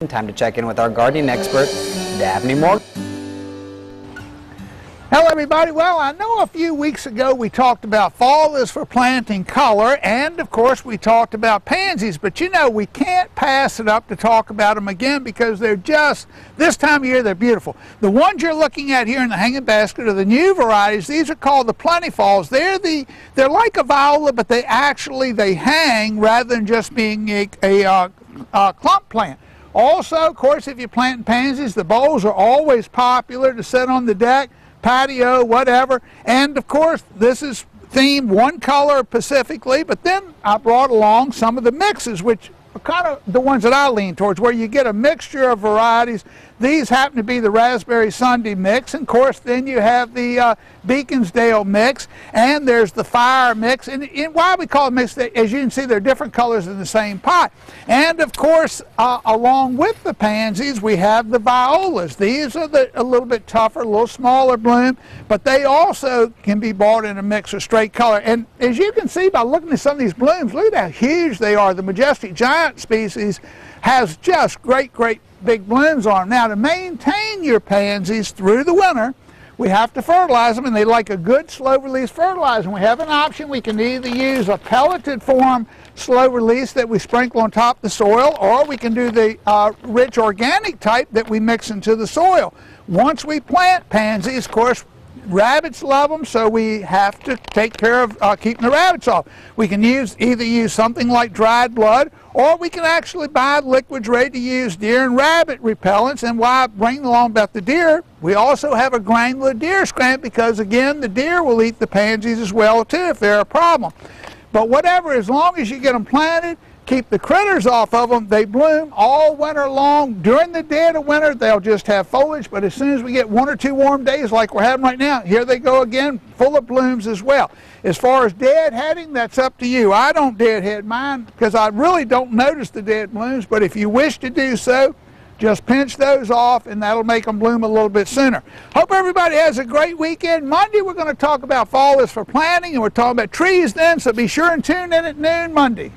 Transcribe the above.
Time to check in with our gardening expert, Dabney Morgan. Hello everybody. Well, I know a few weeks ago we talked about fall is for planting color, and of course we talked about pansies, but you know we can't pass it up to talk about them again because they're just, this time of year they're beautiful. The ones you're looking at here in the hanging basket are the new varieties. These are called the plentifalls. They're like a viola, but they hang rather than just being a clump plant. Also, of course, if you're planting pansies, the bowls are always popular to set on the deck, patio, whatever. And of course, this is themed one color specifically, but then I brought along some of the mixes, which are kind of the ones that I lean towards, where you get a mixture of varieties. These happen to be the Raspberry Sunday mix, and of course then you have the Beaconsdale mix, and there's the Fire mix. And why we call it mix, as you can see, they're different colors in the same pot. And of course, along with the pansies, we have the violas. These are a little bit tougher, a little smaller bloom, but they also can be bought in a mix of straight color. And as you can see by looking at some of these blooms, look at how huge they are. The Majestic Giant species has just great big blooms on them. Now, to maintain your pansies through the winter, we have to fertilize them, and they like a good slow release fertilizer. And we have an option. We can either use a pelleted form slow release that we sprinkle on top of the soil, or we can do the rich organic type that we mix into the soil. Once we plant pansies, of course, rabbits love them, so we have to take care of keeping the rabbits off. We can either use something like dried blood, or we can actually buy liquids ready to use deer and rabbit repellents. And why I bring along about the deer, we also have a granular deer scent, because again, the deer will eat the pansies as well too if they're a problem. But whatever, as long as you get them planted, keep the critters off of them, they bloom all winter long. During the dead of winter, they'll just have foliage, but as soon as we get 1 or 2 warm days like we're having right now, here they go again, full of blooms as well. As far as deadheading, that's up to you. I don't deadhead mine because I really don't notice the dead blooms, but if you wish to do so, just pinch those off and that'll make them bloom a little bit sooner. Hope everybody has a great weekend. Monday we're going to talk about fall is for planting, and we're talking about trees then, so be sure and tune in at noon Monday.